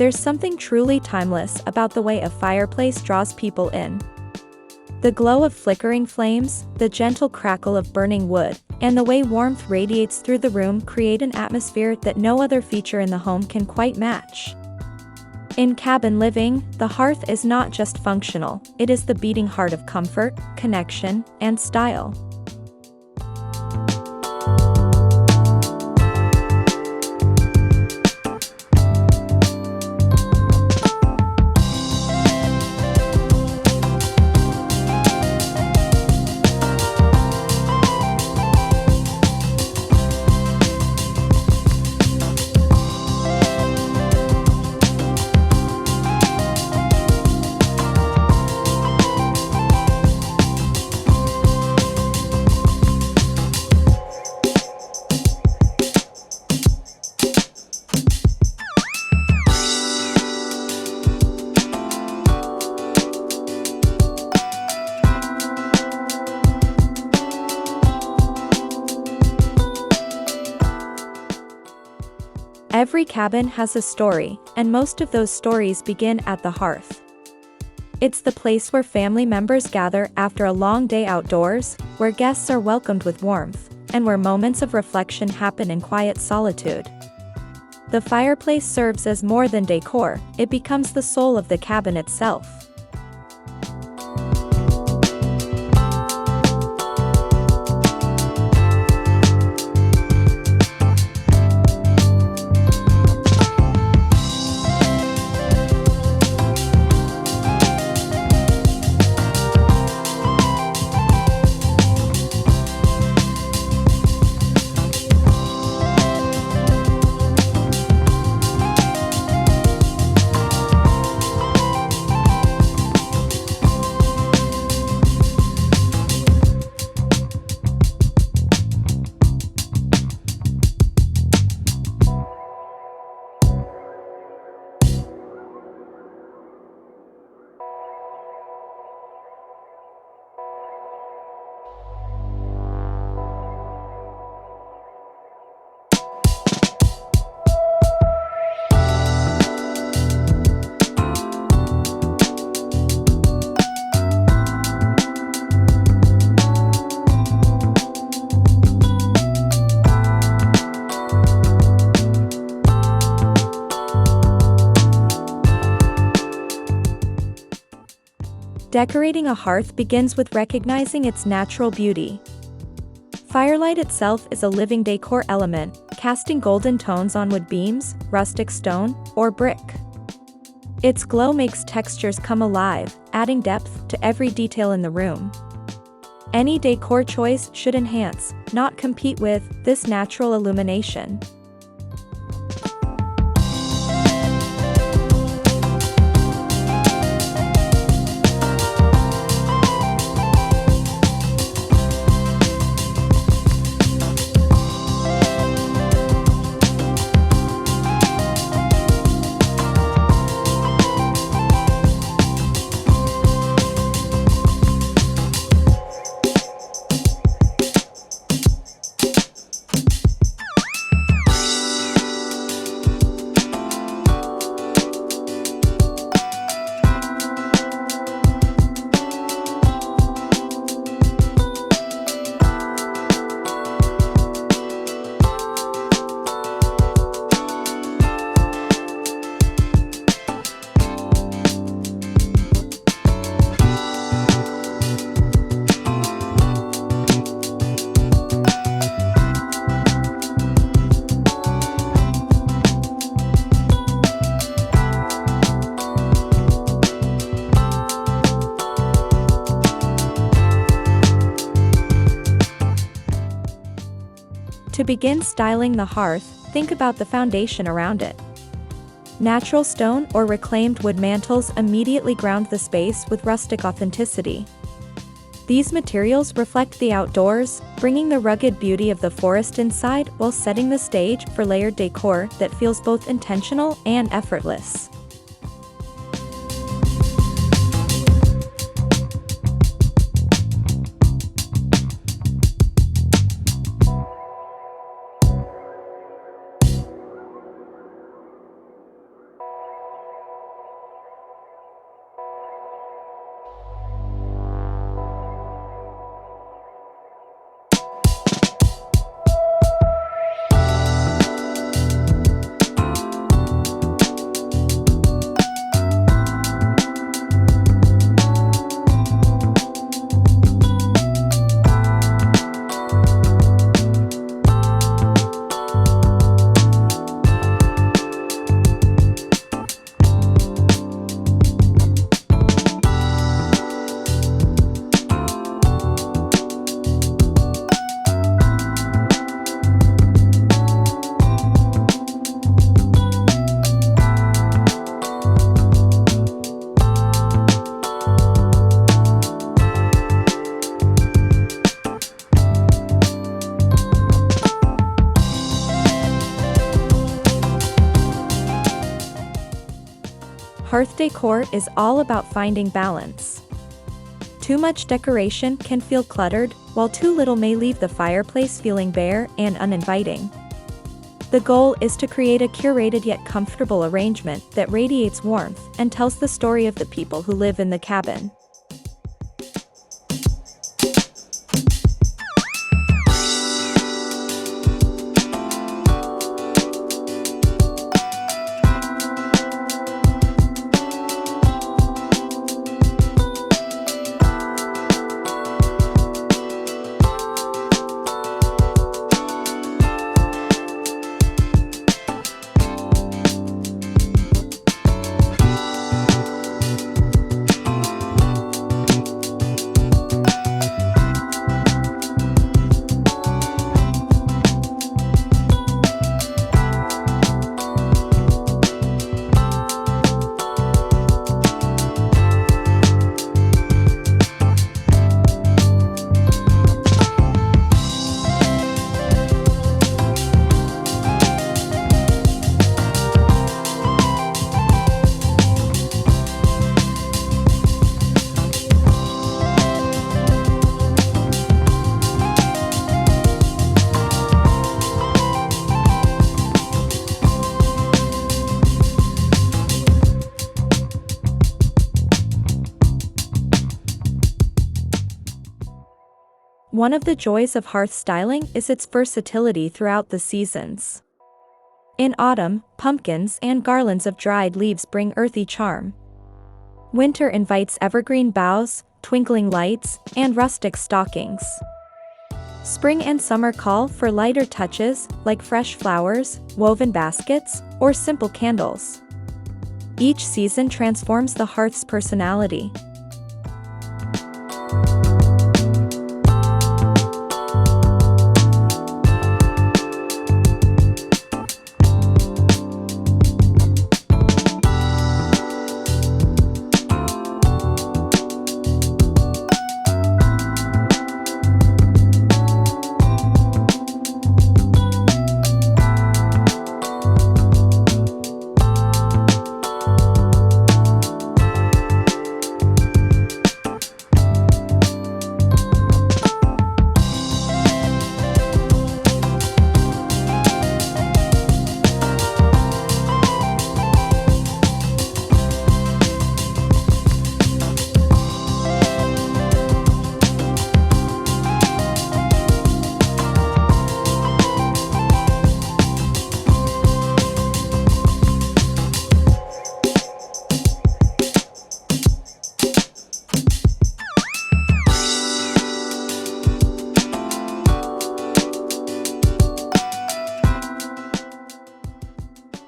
There's something truly timeless about the way a fireplace draws people in. The glow of flickering flames, the gentle crackle of burning wood, and the way warmth radiates through the room create an atmosphere that no other feature in the home can quite match. In cabin living, the hearth is not just functional, it is the beating heart of comfort, connection, and style. Every cabin has a story, and most of those stories begin at the hearth. It's the place where family members gather after a long day outdoors, where guests are welcomed with warmth, and where moments of reflection happen in quiet solitude. The fireplace serves as more than decor, it becomes the soul of the cabin itself. Decorating a hearth begins with recognizing its natural beauty. Firelight itself is a living decor element, casting golden tones on wood beams, rustic stone, or brick. Its glow makes textures come alive, adding depth to every detail in the room. Any decor choice should enhance, not compete with, this natural illumination. To begin styling the hearth, think about the foundation around it. Natural stone or reclaimed wood mantels immediately ground the space with rustic authenticity. These materials reflect the outdoors, bringing the rugged beauty of the forest inside while setting the stage for layered decor that feels both intentional and effortless. Hearth decor is all about finding balance. Too much decoration can feel cluttered, while too little may leave the fireplace feeling bare and uninviting. The goal is to create a curated yet comfortable arrangement that radiates warmth and tells the story of the people who live in the cabin. One of the joys of hearth styling is its versatility throughout the seasons. In autumn, pumpkins and garlands of dried leaves bring earthy charm. Winter invites evergreen boughs, twinkling lights, and rustic stockings. Spring and summer call for lighter touches, like fresh flowers, woven baskets, or simple candles. Each season transforms the hearth's personality.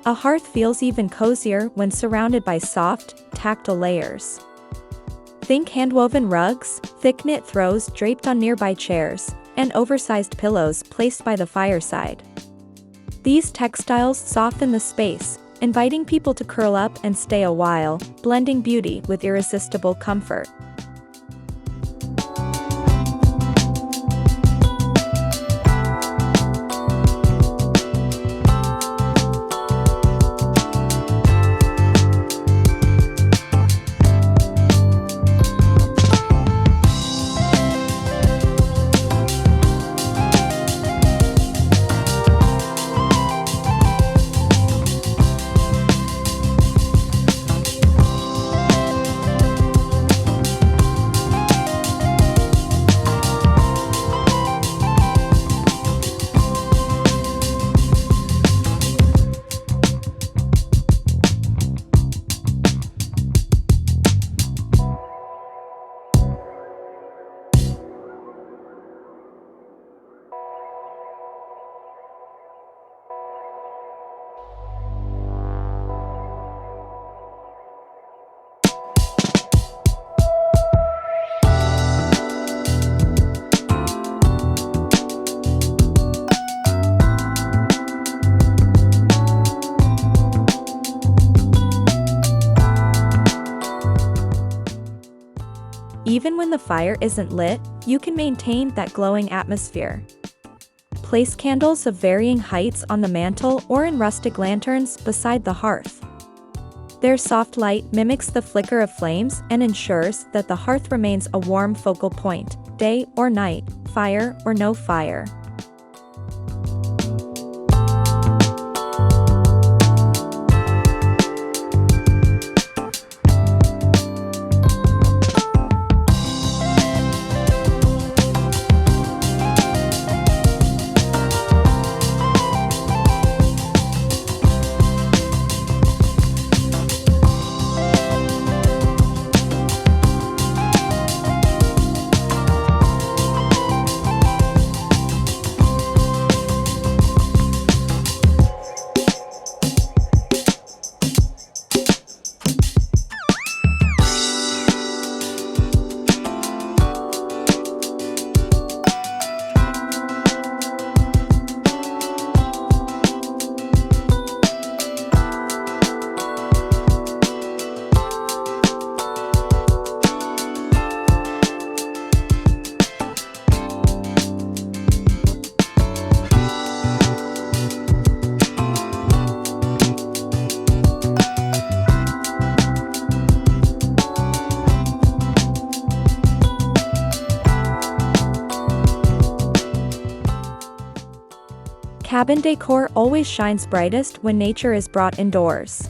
A hearth feels even cozier when surrounded by soft, tactile layers. Think handwoven rugs, thick-knit throws draped on nearby chairs, and oversized pillows placed by the fireside. These textiles soften the space, inviting people to curl up and stay a while, blending beauty with irresistible comfort. Even when the fire isn't lit, you can maintain that glowing atmosphere. Place candles of varying heights on the mantel or in rustic lanterns beside the hearth. Their soft light mimics the flicker of flames and ensures that the hearth remains a warm focal point, day or night, fire or no fire. Cabin decor always shines brightest when nature is brought indoors.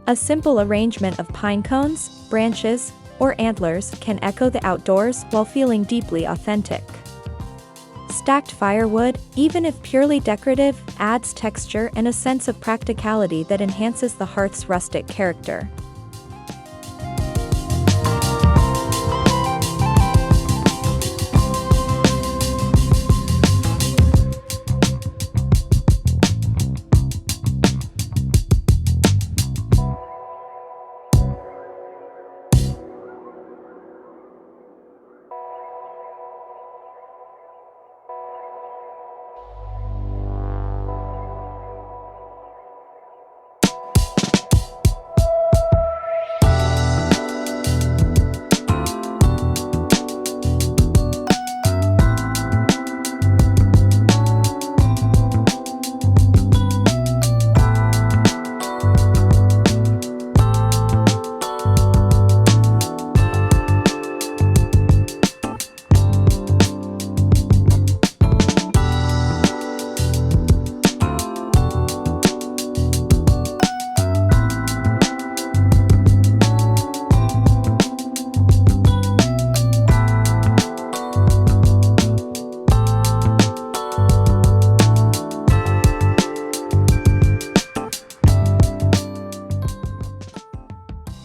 A simple arrangement of pine cones, branches, or antlers can echo the outdoors while feeling deeply authentic. Stacked firewood, even if purely decorative, adds texture and a sense of practicality that enhances the hearth's rustic character.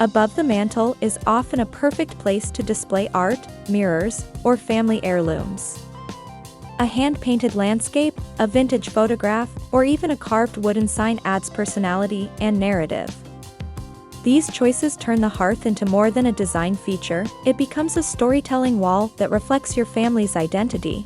Above the mantel is often a perfect place to display art, mirrors, or family heirlooms. A hand-painted landscape, a vintage photograph, or even a carved wooden sign adds personality and narrative. These choices turn the hearth into more than a design feature, it becomes a storytelling wall that reflects your family's identity.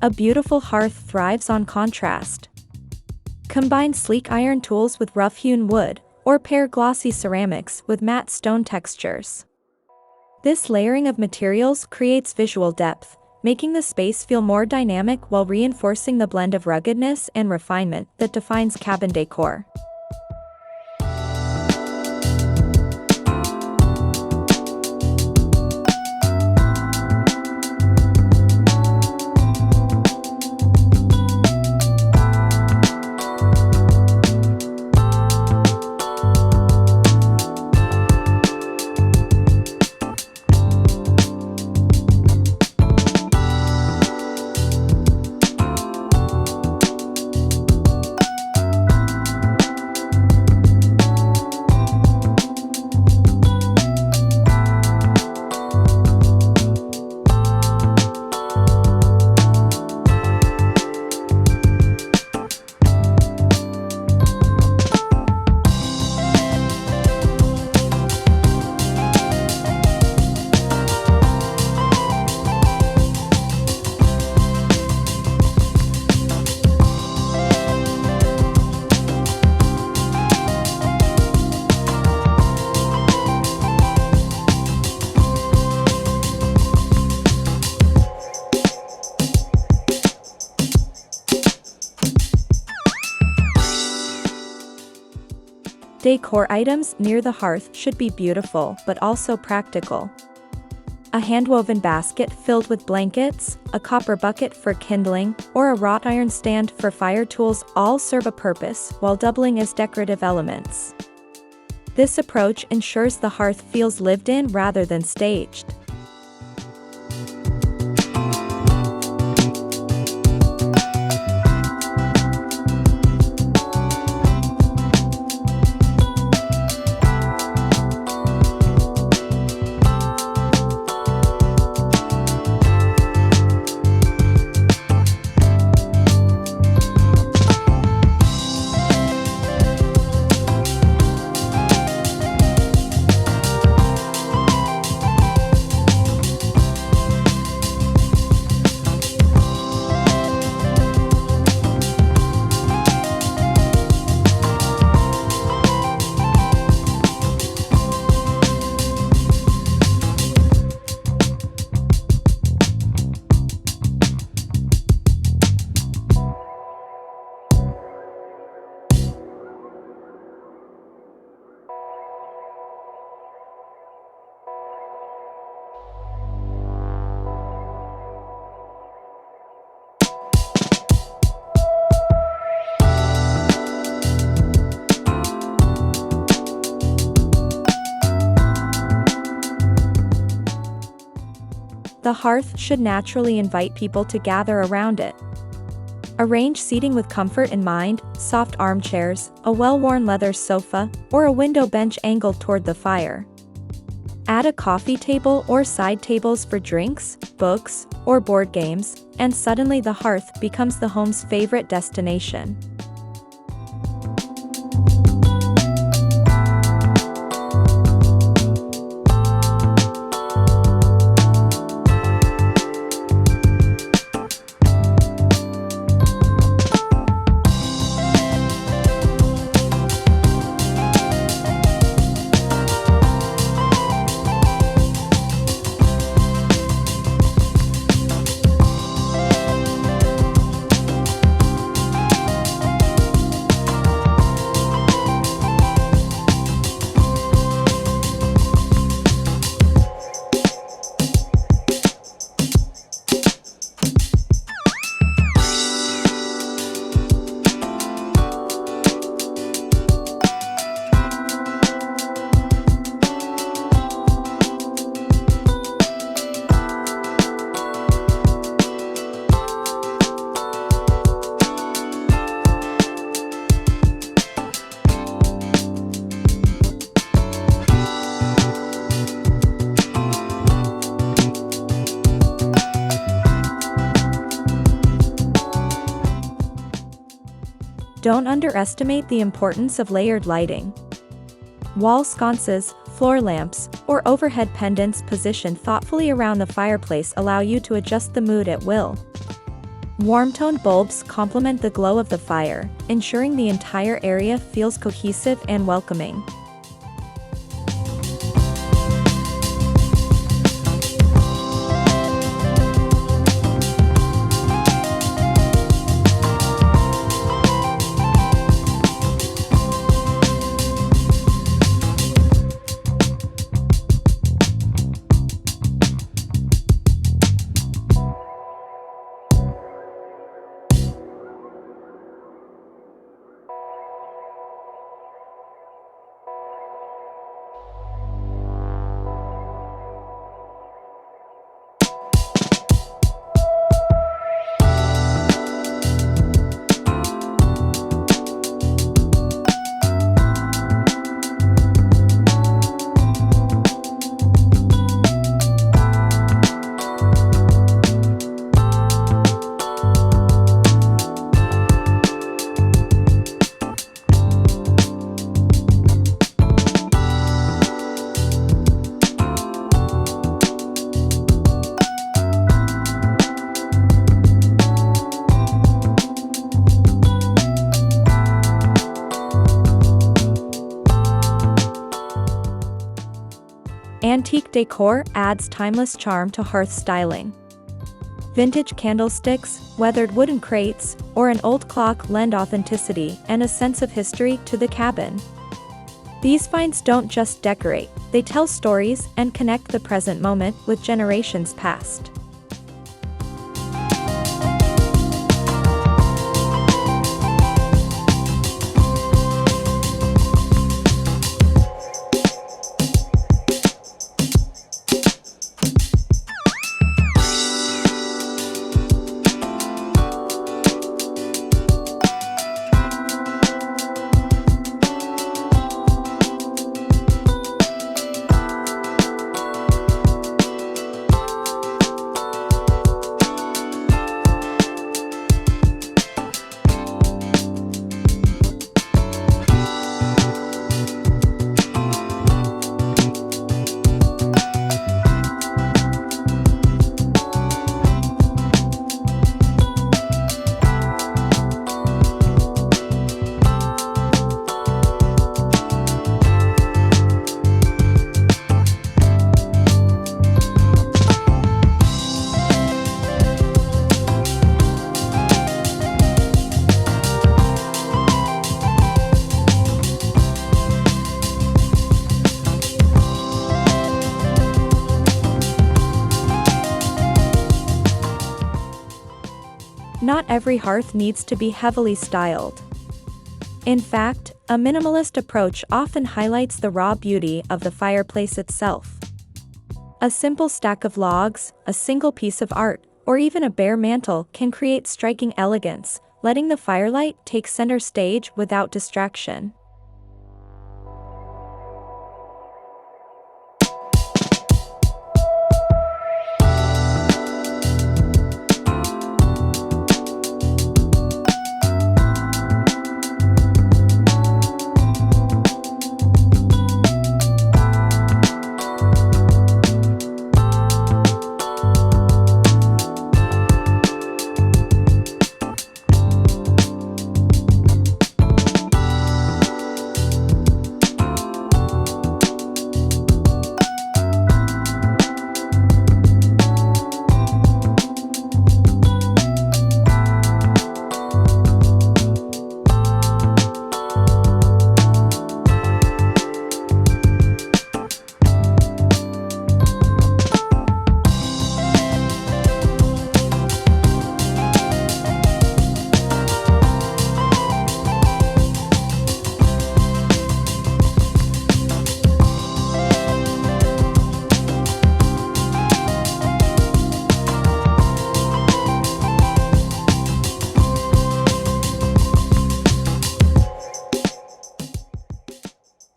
A beautiful hearth thrives on contrast. Combine sleek iron tools with rough-hewn wood, or pair glossy ceramics with matte stone textures. This layering of materials creates visual depth, making the space feel more dynamic while reinforcing the blend of ruggedness and refinement that defines cabin decor. Decor items near the hearth should be beautiful but also practical. A hand-woven basket filled with blankets, a copper bucket for kindling, or a wrought iron stand for fire tools all serve a purpose while doubling as decorative elements. This approach ensures the hearth feels lived in rather than staged. The hearth should naturally invite people to gather around it. Arrange seating with comfort in mind, soft armchairs, a well-worn leather sofa, or a window bench angled toward the fire. Add a coffee table or side tables for drinks, books, or board games, and suddenly the hearth becomes the home's favorite destination. Don't underestimate the importance of layered lighting. Wall sconces, floor lamps, or overhead pendants positioned thoughtfully around the fireplace allow you to adjust the mood at will. Warm-toned bulbs complement the glow of the fire, ensuring the entire area feels cohesive and welcoming. Antique decor adds timeless charm to hearth styling. Vintage candlesticks, weathered wooden crates, or an old clock lend authenticity and a sense of history to the cabin. These finds don't just decorate, they tell stories and connect the present moment with generations past. Not every hearth needs to be heavily styled. In fact, a minimalist approach often highlights the raw beauty of the fireplace itself. A simple stack of logs, a single piece of art, or even a bare mantel can create striking elegance, letting the firelight take center stage without distraction.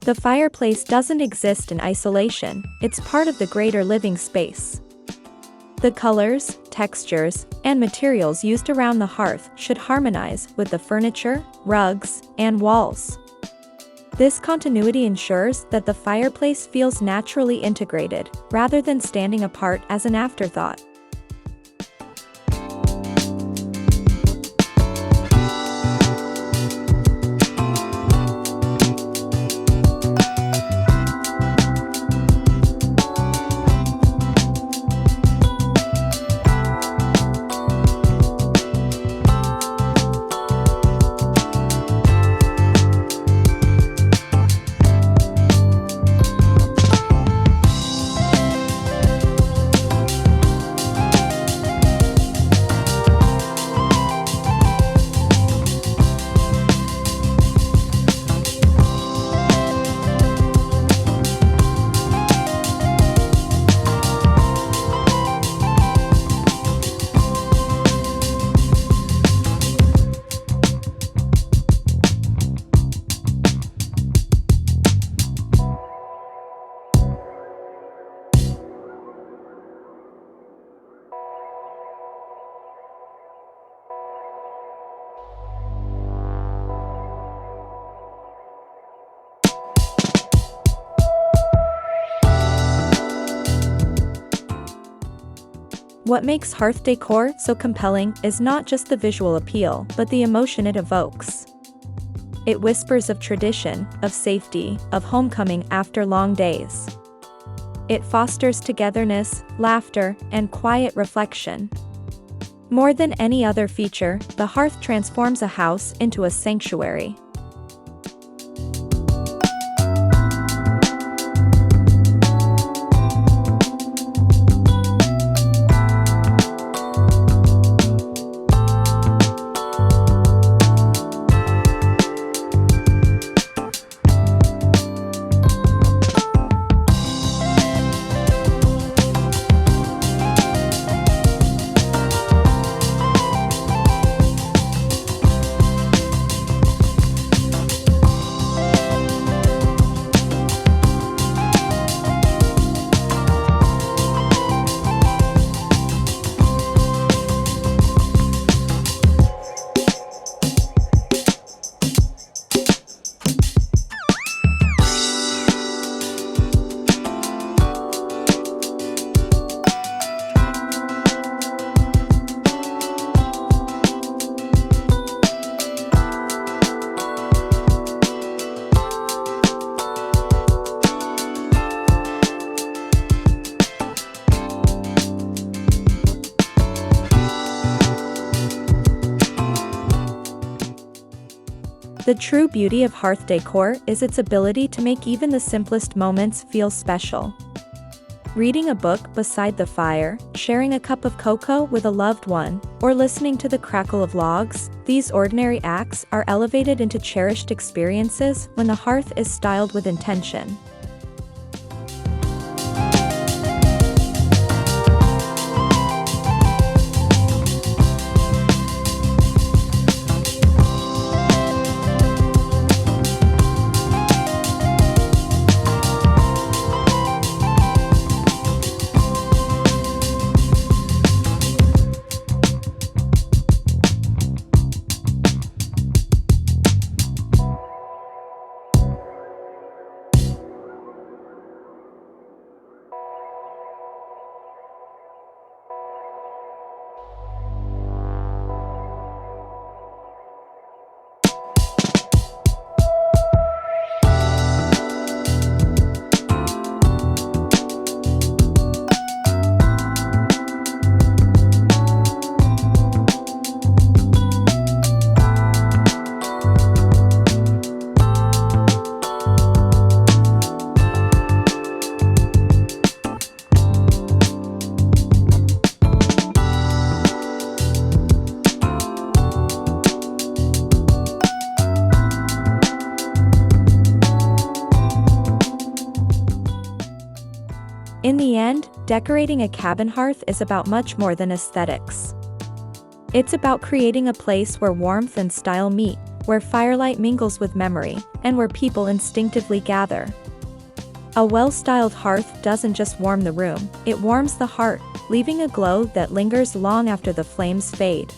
The fireplace doesn't exist in isolation, it's part of the greater living space. The colors, textures, and materials used around the hearth should harmonize with the furniture, rugs, and walls. This continuity ensures that the fireplace feels naturally integrated, rather than standing apart as an afterthought. What makes hearth decor so compelling is not just the visual appeal, but the emotion it evokes. It whispers of tradition, of safety, of homecoming after long days. It fosters togetherness, laughter, and quiet reflection. More than any other feature, the hearth transforms a house into a sanctuary. The true beauty of hearth decor is its ability to make even the simplest moments feel special. Reading a book beside the fire, sharing a cup of cocoa with a loved one, or listening to the crackle of logs, these ordinary acts are elevated into cherished experiences when the hearth is styled with intention. In the end, decorating a cabin hearth is about much more than aesthetics. It's about creating a place where warmth and style meet, where firelight mingles with memory, and where people instinctively gather. A well-styled hearth doesn't just warm the room, it warms the heart, leaving a glow that lingers long after the flames fade.